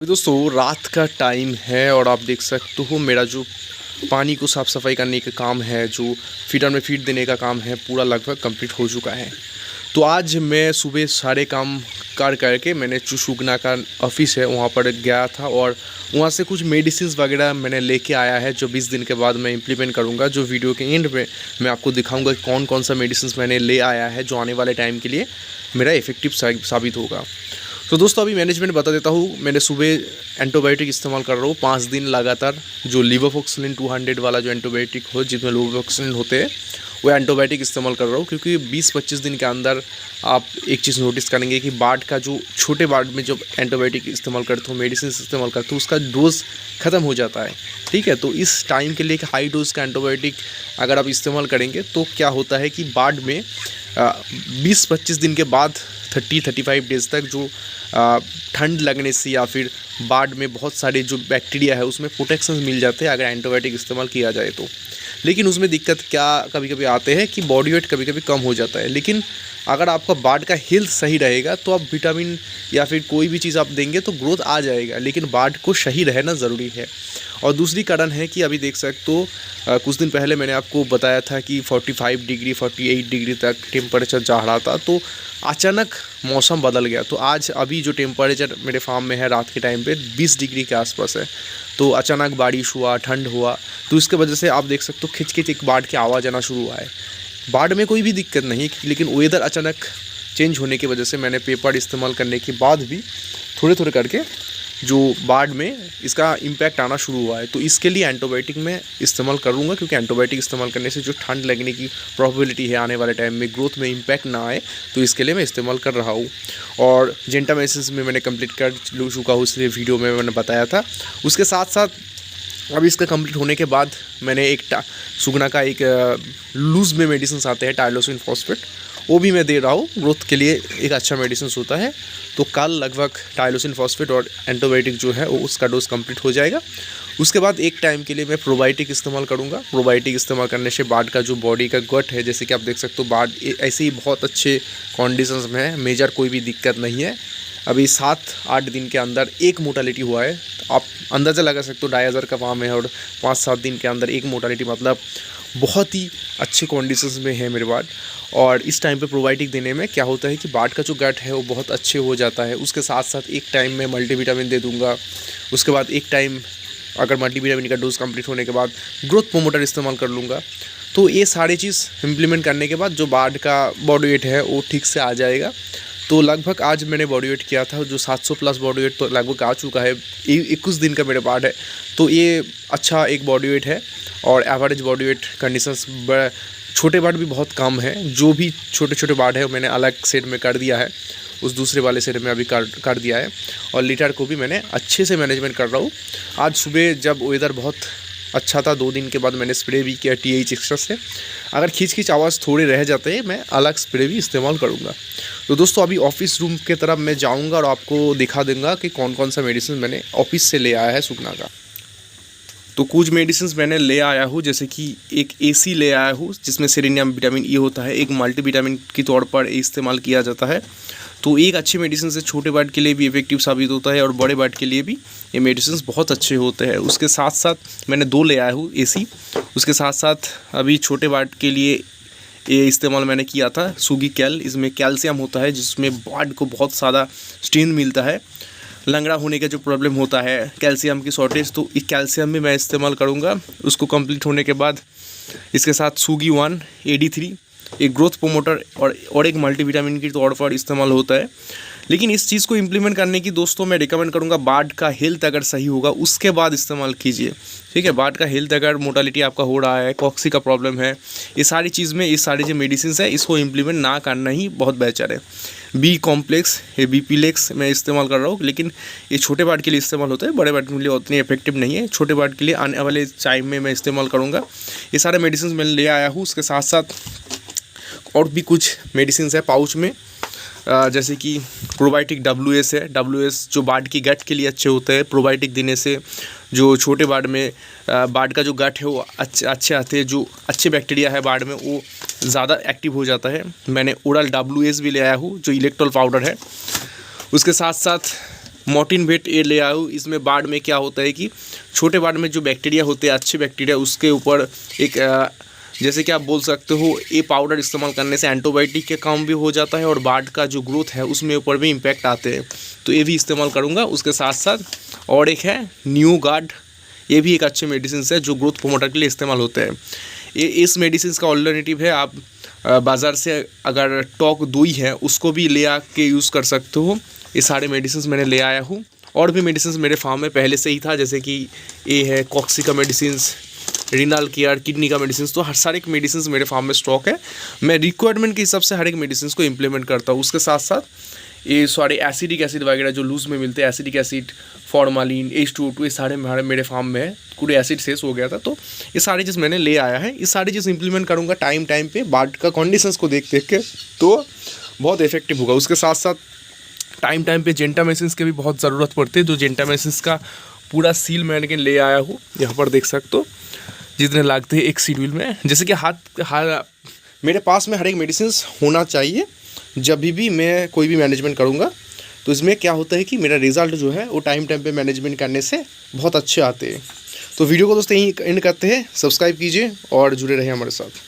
दोस्तों रात का टाइम है और आप देख सकते हो मेरा जो पानी को साफ़ सफाई करने का काम है, जो फीडर में फीड देने का काम है, पूरा लगभग कंप्लीट हो चुका है। तो आज मैं सुबह सारे काम करके मैंने जो सुगना का ऑफिस है वहाँ पर गया था और वहाँ से कुछ मेडिसिन वगैरह मैंने लेके आया है जो 20 दिन के बाद मैं इम्प्लीमेंट करूँगा। जो वीडियो के एंड में मैं आपको दिखाऊँगा कि कौन कौन सा मेडिसिन मैंने ले आया है जो आने वाले टाइम के लिए मेरा इफ़ेक्टिव साबित होगा। तो दोस्तों अभी मैनेजमेंट बता देता हूँ। मैंने सुबह एंटीबायोटिक इस्तेमाल कर रहा हूँ 5 दिन लगातार। जो लिवोफ्लोक्सिन 200 वाला जो एंटीबायोटिक हो जिसमें लिवोफ्लोक्सिन होते हैं वो एंटीबायोटिक इस्तेमाल कर रहा हूँ, क्योंकि 20-25 दिन के अंदर आप एक चीज़ नोटिस करेंगे कि बाढ़ का जो छोटे बाढ़ में जब एंटीबायोटिक इस्तेमाल करते हो, मेडिसिन इस्तेमाल करते हो, उसका डोज ख़त्म हो जाता है। ठीक है, तो इस टाइम के लिए एक हाई डोज का एंटीबायोटिक अगर आप इस्तेमाल करेंगे तो क्या होता है कि बाढ़ में 20-25 दिन के बाद 30-35 डेज़ तक जो ठंड लगने से या फिर बाढ़ में बहुत सारे जो बैक्टीरिया है उसमें प्रोटेक्शन मिल जाते हैं अगर एंटीबायोटिक इस्तेमाल किया जाए तो। लेकिन उसमें दिक्कत क्या कभी कभी आते हैं कि बॉडी वेट कभी कभी कम हो जाता है। लेकिन अगर आपका बाढ़ का हेल्थ सही रहेगा तो आप विटामिन या फिर कोई भी चीज़ आप देंगे तो ग्रोथ आ जाएगा, लेकिन बाढ़ को सही रहना ज़रूरी है। और दूसरी कारण है कि अभी देख सकते हो कुछ दिन पहले मैंने आपको बताया था कि 45 डिग्री 48 डिग्री तक टेम्परेचर जा रहा था, तो अचानक मौसम बदल गया। तो आज अभी जो टेम्परेचर मेरे फार्म में है रात के टाइम पे 20 डिग्री के आसपास है। तो अचानक बारिश हुआ, ठंड हुआ, तो इसके वजह से आप देख सकते हो खिंच खिंच एक बाढ़ की आवाज़ आना शुरू हुआ है। बाढ़ में कोई भी दिक्कत नहीं, लेकिन वेदर अचानक चेंज होने की वजह से मैंने पेपर इस्तेमाल करने के बाद भी थोड़े थोड़े करके जो बाढ़ में इसका इम्पैक्ट आना शुरू हुआ है। तो इसके लिए एंटीबायोटिक मैं इस्तेमाल करूँगा, क्योंकि एंटीबायोटिक इस्तेमाल करने से जो ठंड लगने की प्रोबेबिलिटी है आने वाले टाइम में ग्रोथ में इम्पैक्ट ना आए, तो इसके लिए मैं इस्तेमाल कर रहा हूँ। और जेंटामाइसिन में मैंने कंप्लीट कर चुका हूँ, इसलिए वीडियो में मैंने बताया था। उसके साथ साथ अब इसका कंप्लीट होने के बाद मैंने एक सुगना का एक लूज़ में मेडिसिन आते हैं टाइलोसिन फॉस्फेट, वो भी मैं दे रहा हूँ। ग्रोथ के लिए एक अच्छा मेडिसिन होता है। तो कल लगभग टाइलोसिन फॉस्फेट और एंटीबायोटिक जो है वो उसका डोज कंप्लीट हो जाएगा। उसके बाद एक टाइम के लिए मैं प्रोबायोटिक इस्तेमाल करूँगा। प्रोबायोटिक इस्तेमाल करने से बाढ़ का जो बॉडी का गट है, जैसे कि आप देख सकते हो बाढ़ ऐसे ही बहुत अच्छे कंडीशंस में है, मेजर कोई भी दिक्कत नहीं है। अभी 7-8 दिन के अंदर एक मोर्टालिटी हुआ है। तो आप अंदाज़ा लगा सकते हो 2,500 का फार्म है और 5-7 दिन के अंदर एक मोर्टालिटी, मतलब बहुत ही अच्छे कंडीशंस में है मेरे बाढ़। और इस टाइम पे प्रोबायोटिक देने में क्या होता है कि बाढ़ का जो गट है वो बहुत अच्छे हो जाता है। उसके साथ साथ एक टाइम में मल्टीविटामिन दे दूंगा। उसके बाद एक टाइम अगर मल्टीविटामिन का डोज कंप्लीट होने के बाद ग्रोथ प्रोमोटर इस्तेमाल कर लूँगा। तो ये सारी चीज़ इम्प्लीमेंट करने के बाद जो बाढ़ का बॉडी वेट है वो ठीक से आ जाएगा। तो लगभग आज मैंने बॉडी वेट किया था जो 700 प्लस बॉडी वेट तो लगभग आ चुका है। 21 दिन का मेरा बाढ़ है, तो ये अच्छा एक बॉडी वेट है। और एवरेज बॉडी वेट कंडीशंस छोटे बाढ़ भी बहुत कम है। जो भी छोटे छोटे बाढ़ है मैंने अलग सेट में कर दिया है, उस दूसरे वाले सेट में अभी कर दिया है। और लीटर को भी मैंने अच्छे से मैनेजमेंट कर रहा हूँ। आज सुबह जब वेदर बहुत अच्छा था 2 दिन के बाद मैंने स्प्रे भी किया TH एक्स्ट्रा से। अगर खींच खींच आवाज़ थोड़े रह जाते हैं मैं अलग स्प्रे भी इस्तेमाल करूँगा। तो दोस्तों अभी ऑफिस रूम की तरफ मैं जाऊँगा और आपको दिखा दूँगा कि कौन कौन सा मेडिसिन मैंने ऑफिस से ले आया है सुगना का। तो कुछ मेडिसिन मैंने ले आया हूँ, जैसे कि एक AC ले आया हूँ जिसमें सेलेनियम विटामिन E होता है। एक मल्टीविटामिन के तौर पर इस्तेमाल किया जाता है। तो एक अच्छे मेडिसिन से छोटे बाढ़ के लिए भी इफेक्टिव साबित होता है और बड़े बाढ़ के लिए भी ये मेडिसिन बहुत अच्छे होते हैं। उसके साथ साथ मैंने 2 ले आया हूँ AC। उसके साथ साथ अभी छोटे बाढ़ के लिए ये इस्तेमाल मैंने किया था सुगी कैल। इसमें कैल्शियम होता है जिसमें बाढ़ को बहुत ज़्यादा स्ट्रेंथ मिलता है। लंगड़ा होने का जो प्रॉब्लम होता है कैल्शियम की शॉर्टेज, तो इस कैल्शियम भी मैं इस्तेमाल करूँगा। उसको कंप्लीट होने के बाद इसके साथ सुगी 1 AD3 एक ग्रोथ प्रोमोटर और एक मल्टीविटामिन के तौर पर इस्तेमाल होता है। लेकिन इस चीज़ को इम्प्लीमेंट करने की दोस्तों मैं रिकमेंड करूँगा बाढ़ का हेल्थ अगर सही होगा उसके बाद इस्तेमाल कीजिए। ठीक है, बाढ़ का हेल्थ अगर मोर्टालिटी आपका हो रहा है, कॉक्सी का प्रॉब्लम है, ये सारी चीज़ में ये सारी जो मेडिसिन है इसको इम्प्लीमेंट ना करना ही बहुत बेहतर है। B कॉम्प्लेक्स ये BPLEX मैं इस्तेमाल कर रहा हूँ, लेकिन ये छोटे बाढ़ के लिए इस्तेमाल होता है, बड़े बाढ़ के लिए उतनी इफेक्टिव नहीं है। छोटे बाढ़ के लिए आने वाले टाइम में मैं इस्तेमाल करूँगा। ये सारे मेडिसिन मैं ले आया हूँ। उसके साथ साथ और भी कुछ मेडिसिन है पाउच में, जैसे कि प्रोबायोटिक WS है। WS जो बाढ़ की गट के लिए अच्छे होते हैं। प्रोबायोटिक देने से जो छोटे बाढ़ में बाढ़ का जो गट है वो अच्छे आते हैं। जो अच्छे बैक्टीरिया है बाढ़ में वो ज़्यादा एक्टिव हो जाता है। मैंने ओरल WS भी ले आया हूँ जो इलेक्ट्रोल पाउडर है। उसके साथ साथ मॉर्टिन वेट ये ले आया हूँ। इसमें बाढ़ में क्या होता है कि छोटे बाढ़ में जो बैक्टीरिया होते हैं, अच्छे बैक्टीरिया, उसके ऊपर एक जैसे कि आप बोल सकते हो ये पाउडर इस्तेमाल करने से एंटीबायोटिक के काम भी हो जाता है और बाढ़ का जो ग्रोथ है उसमें ऊपर भी इम्पैक्ट आते हैं, तो ये भी इस्तेमाल करूँगा। उसके साथ साथ और एक है न्यू गार्ड, ये भी एक अच्छे मेडिसिन है जो ग्रोथ प्रोमोटर के लिए इस्तेमाल होते हैं। ये इस मेडिसिन का ऑल्टरनेटिव है, आप बाज़ार से अगर टॉक दूई है उसको भी ले आके यूज़ कर सकते हो। ये सारे मेडिसिन मैंने ले आया हूँ। और भी मेडिसिन मेरे फार्म में पहले से ही था, जैसे कि ये है कॉक्सी का मेडिसिन, रीनल केयर, किडनी का मेडिसिन, तो हर सारे मेडिसिन मेरे फार्म में स्टॉक है। मैं रिक्वायरमेंट के हिसाब से हर एक मेडिसिन को इम्प्लीमेंट करता हूँ। उसके साथ साथ ये सारे एसिडिक एसिड वगैरह जो लूज़ में मिलते हैं, एसिडिक एसिड, फॉर्मालिन, H2O2, ये सारे मेरे फार्म में है। पूरे एसिड शेष हो गया था, तो ये सारी चीज़ मैंने ले आया है। ये सारी चीज़ इंप्लीमेंट करूँगा टाइम पे, बाढ़ का कंडीशंस को देख के, तो बहुत इफेक्टिव होगा। उसके साथ साथ टाइम पे जेंटामाइसिन के भी बहुत ज़रूरत पड़ती है, तो जेंटामाइसिन का पूरा सील मैंने ले आया हूँ। यहाँ पर देख सकते हो जितने लगते हैं एक शेड्यूल में, जैसे कि मेरे पास में हर एक मेडिसिन होना चाहिए जब भी मैं कोई भी मैनेजमेंट करूँगा। तो इसमें क्या होता है कि मेरा रिज़ल्ट जो है वो टाइम पे मैनेजमेंट करने से बहुत अच्छे आते हैं। तो वीडियो को दोस्तों यहीं एंड करते हैं। सब्सक्राइब कीजिए और जुड़े रहिए हमारे साथ।